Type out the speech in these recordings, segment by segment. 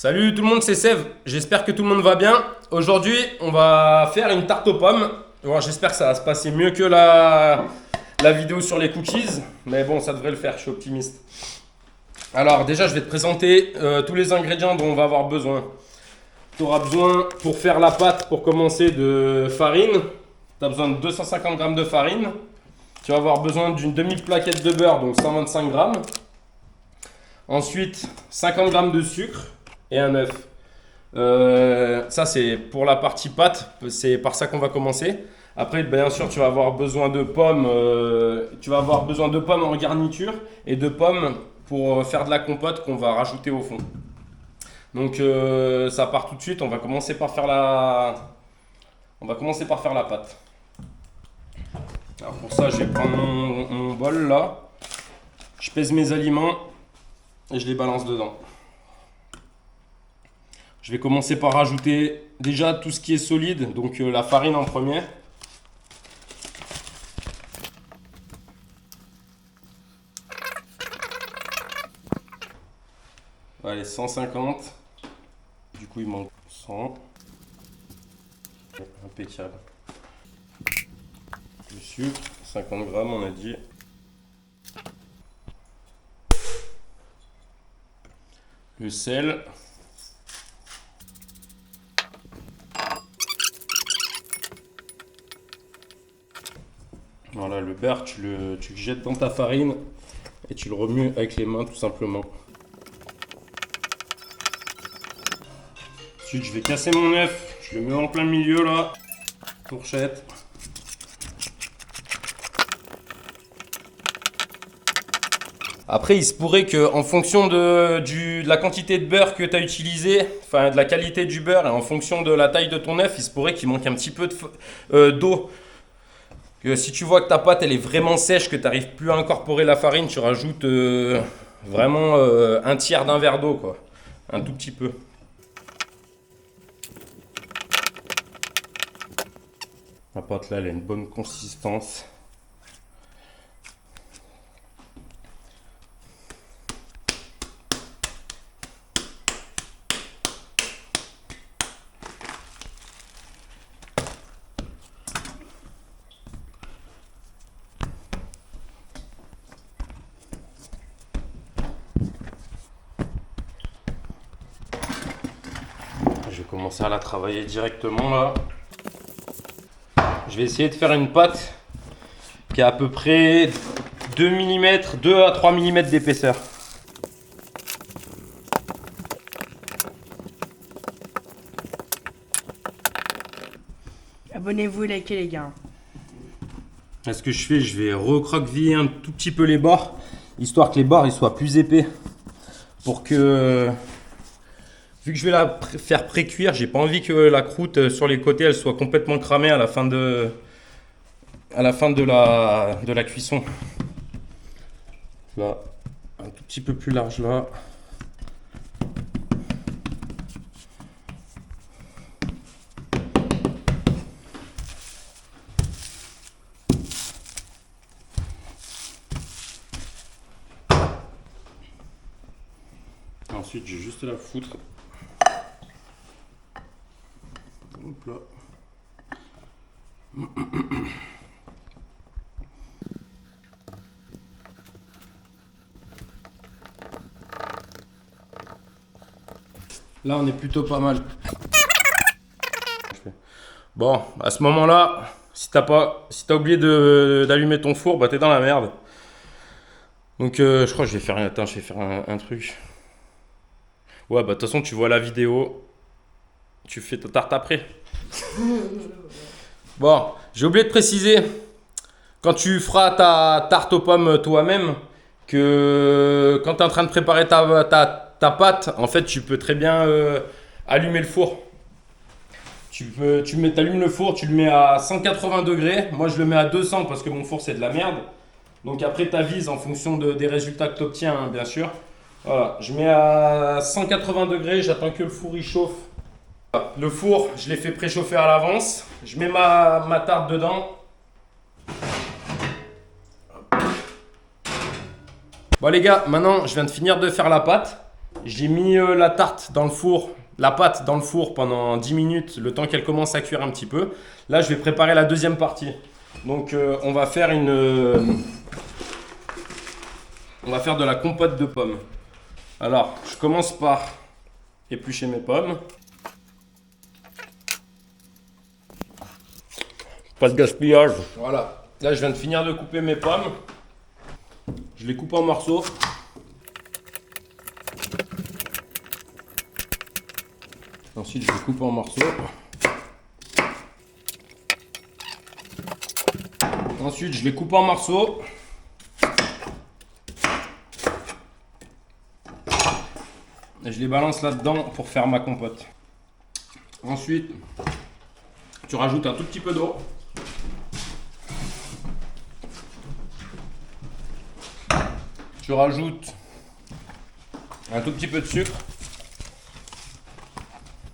Salut tout le monde, c'est Sev. J'espère que tout le monde va bien. Aujourd'hui, on va faire une tarte aux pommes. Bon, j'espère que ça va se passer mieux que la vidéo sur les cookies. Mais bon, ça devrait le faire, je suis optimiste. Alors déjà, je vais te présenter tous les ingrédients dont on va avoir besoin. Tu auras besoin, pour faire la pâte, pour commencer, de farine. Tu as besoin de 250 g de farine. Tu vas avoir besoin d'une demi-plaquette de beurre, donc 125 g. Ensuite, 50 g de sucre et un œuf. Ça, c'est pour la partie pâte. C'est par ça qu'on va commencer. Après, bien sûr, tu vas avoir besoin de pommes. Tu vas avoir besoin de pommes en garniture et de pommes pour faire de la compote qu'on va rajouter au fond. Donc, ça part tout de suite. On va commencer par faire la pâte. Alors pour ça, je vais prendre mon bol là. Je pèse mes aliments et je les balance dedans. Je vais commencer par rajouter déjà tout ce qui est solide, donc la farine en premier. Allez, 150. Du coup, il manque 100. Impeccable. Le sucre, 50 g, on a dit. Le sel. Voilà, le beurre, tu le jettes dans ta farine et tu le remues avec les mains tout simplement. Ensuite, je vais casser mon œuf, je le mets en plein milieu là, fourchette. Après, il se pourrait qu'en fonction de la quantité de beurre que tu as utilisé, enfin de la qualité du beurre et en fonction de la taille de ton œuf, il se pourrait qu'il manque un petit peu d'eau. Si tu vois que ta pâte elle est vraiment sèche, que tu n'arrives plus à incorporer la farine, tu rajoutes vraiment un tiers d'un verre d'eau, quoi. Un tout petit peu. La pâte là, elle a une bonne consistance. Je vais commencer à la travailler directement là. Je vais essayer de faire une pâte qui a à peu près 2 à 3 mm d'épaisseur. Abonnez-vous et likez les gars. Là, ce que je fais, je vais recroqueviller un tout petit peu les bords, histoire que les bords ils soient plus épais. Pour que, vu que je vais la faire pré-cuire, j'ai pas envie que la croûte sur les côtés elle soit complètement cramée à la fin de la cuisson. Là, un tout petit peu plus large là. Ensuite, j'ai juste la foutre. Hop là. Là, on est plutôt pas mal. Bon, à ce moment-là, si t'as oublié d'allumer ton four, bah t'es dans la merde. Donc, je crois que je vais faire un truc. Ouais, bah de toute façon, tu vois la vidéo. Tu fais ta tarte après. Bon, j'ai oublié de préciser, quand tu feras ta tarte aux pommes toi-même, que quand tu es en train de préparer ta pâte, en fait, tu peux très bien allumer le four. T'allumes le four, tu le mets à 180 degrés. Moi, je le mets à 200 parce que mon four, c'est de la merde. Donc après, tu avises en fonction des résultats que tu obtiens, hein, bien sûr. Voilà, je mets à 180 degrés, j'attends que le four il chauffe. Le four, je l'ai fait préchauffer à l'avance. Je mets ma tarte dedans. Bon les gars, maintenant je viens de finir de faire la pâte. J'ai mis la tarte dans le four, la pâte dans le four pendant 10 minutes, le temps qu'elle commence à cuire un petit peu. Là, je vais préparer la deuxième partie. Donc, on va faire on va faire de la compote de pommes. Alors, je commence par éplucher mes pommes. Pas de gaspillage. Voilà. Là, je viens de finir de couper mes pommes. Je les coupe en morceaux. Ensuite, je les coupe en morceaux. Ensuite, je les coupe en morceaux. Et je les balance là-dedans pour faire ma compote. Ensuite, tu rajoutes un tout petit peu d'eau. Tu rajoutes un tout petit peu de sucre.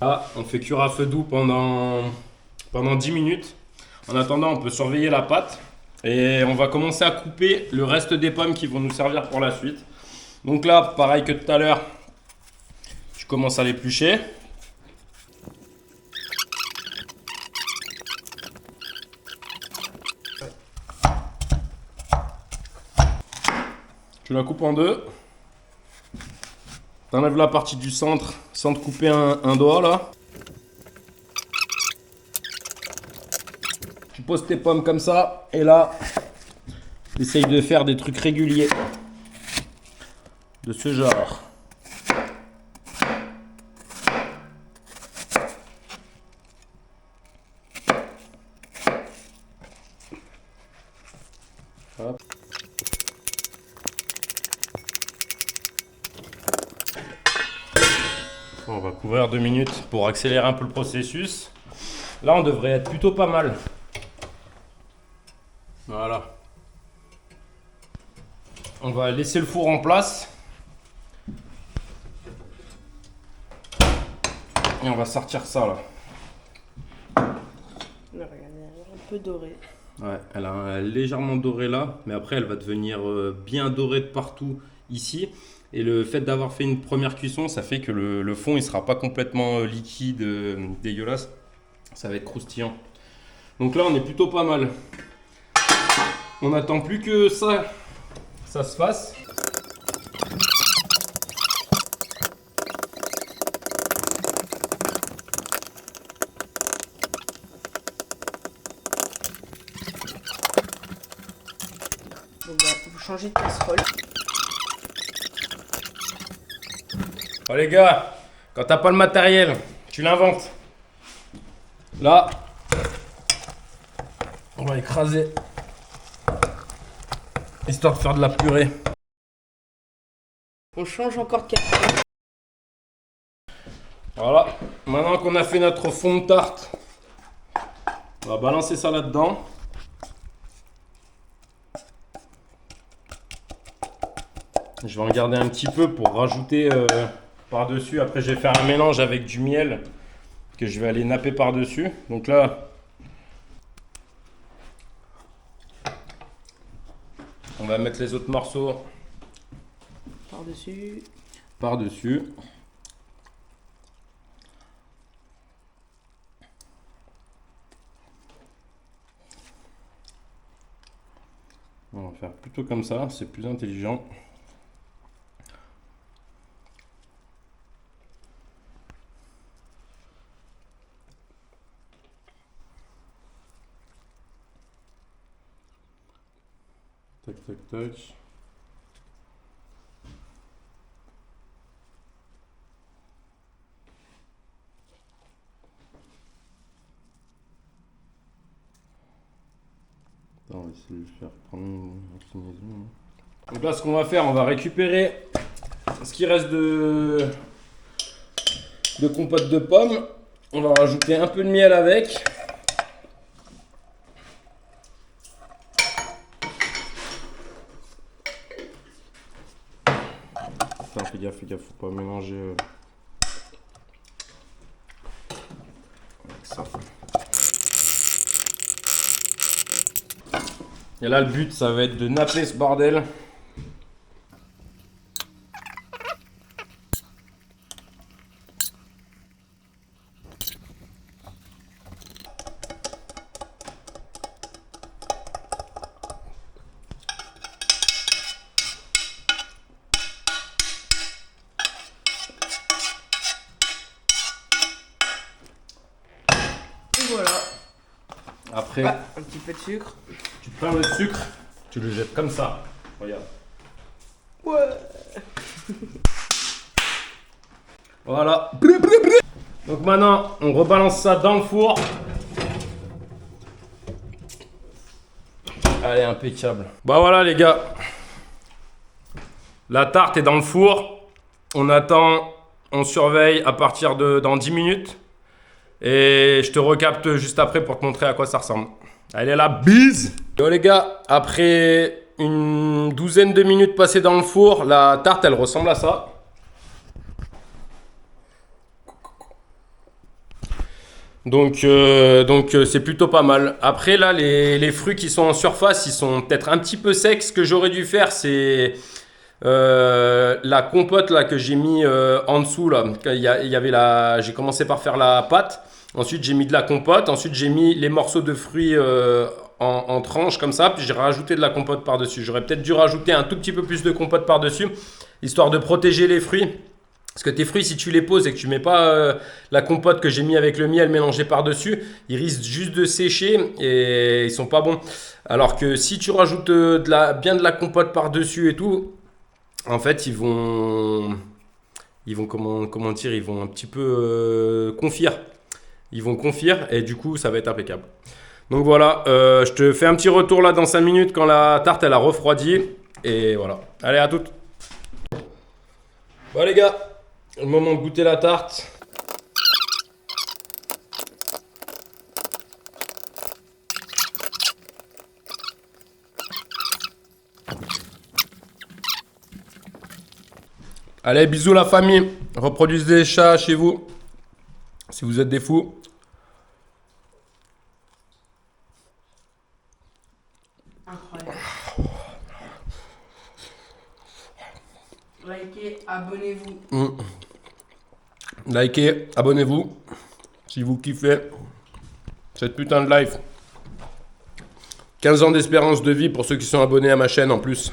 Là, on fait cuire à feu doux pendant 10 minutes. En attendant, on peut surveiller la pâte. Et on va commencer à couper le reste des pommes qui vont nous servir pour la suite. Donc là, pareil que tout à l'heure, tu commences à l'éplucher. Tu la coupes en deux. Tu enlèves la partie du centre sans te couper un doigt là. Tu poses tes pommes comme ça et là, essaye de faire des trucs réguliers de ce genre. Hop. On va couvrir 2 minutes pour accélérer un peu le processus. Là, on devrait être plutôt pas mal. Voilà. On va laisser le four en place. Et on va sortir ça là. Regardez, elle est un peu dorée. Ouais, elle a légèrement doré là, mais après elle va devenir bien dorée de partout ici. Et le fait d'avoir fait une première cuisson, ça fait que le fond il sera pas complètement liquide, dégueulasse. Ça va être croustillant. Donc là on est plutôt pas mal. On n'attend plus que ça se fasse. Donc vous changez de casserole. Oh les gars, quand t'as pas le matériel, tu l'inventes. Là, on va écraser, histoire de faire de la purée. On change encore de casserole. Voilà, maintenant qu'on a fait notre fond de tarte, on va balancer ça là-dedans. Je vais en garder un petit peu pour rajouter par-dessus. Après, je vais faire un mélange avec du miel que je vais aller napper par-dessus. Donc là, on va mettre les autres morceaux Par-dessus. par-dessus. On va faire plutôt comme ça, c'est plus intelligent. Tac, tac, tac. Attends, on va essayer de faire prendre une inclinaison. Donc là, ce qu'on va faire, on va récupérer ce qui reste de compote de pommes. On va rajouter un peu de miel avec. Attends, fais gaffe, faut pas mélanger avec ça. Et là, le but, ça va être de napper ce bordel. Après, Ah, un petit peu de sucre. tu prends le sucre, tu le jettes comme ça. Regarde. Ouais. Voilà. Donc maintenant, on rebalance ça dans le four. Allez, impeccable. Bah voilà les gars. La tarte est dans le four. On attend, on surveille à partir de dans 10 minutes. Et je te recapte juste après pour te montrer à quoi ça ressemble. Allez la bise. Yo les gars, après une douzaine de minutes passées dans le four, la tarte elle ressemble à ça. Donc c'est plutôt pas mal. Après là, les fruits qui sont en surface, ils sont peut-être un petit peu secs. Ce que j'aurais dû faire, c'est la compote là que j'ai mis en dessous là. J'ai commencé par faire la pâte. Ensuite j'ai mis de la compote. Ensuite j'ai mis les morceaux de fruits en tranches comme ça. Puis j'ai rajouté de la compote par-dessus. J'aurais peut-être dû rajouter un tout petit peu plus de compote par-dessus, histoire de protéger les fruits. Parce que tes fruits, si tu les poses et que tu mets pas la compote que j'ai mis avec le miel mélangé par-dessus, ils risquent juste de sécher et ils sont pas bons. Alors que si tu rajoutes bien de la compote par-dessus et tout, en fait, ils vont comment dire, ils vont un petit peu confire. Ils vont confire et du coup, ça va être impeccable. Donc voilà, je te fais un petit retour là dans 5 minutes quand la tarte elle a refroidi. Et voilà. Allez, à toutes. Bon les gars. Le moment de goûter la tarte. Allez, bisous la famille. Reproduisez des chats chez vous. Si vous êtes des fous. Incroyable. Likez, abonnez-vous. Likez, abonnez-vous. Si vous kiffez cette putain de live. 15 ans d'espérance de vie pour ceux qui sont abonnés à ma chaîne en plus.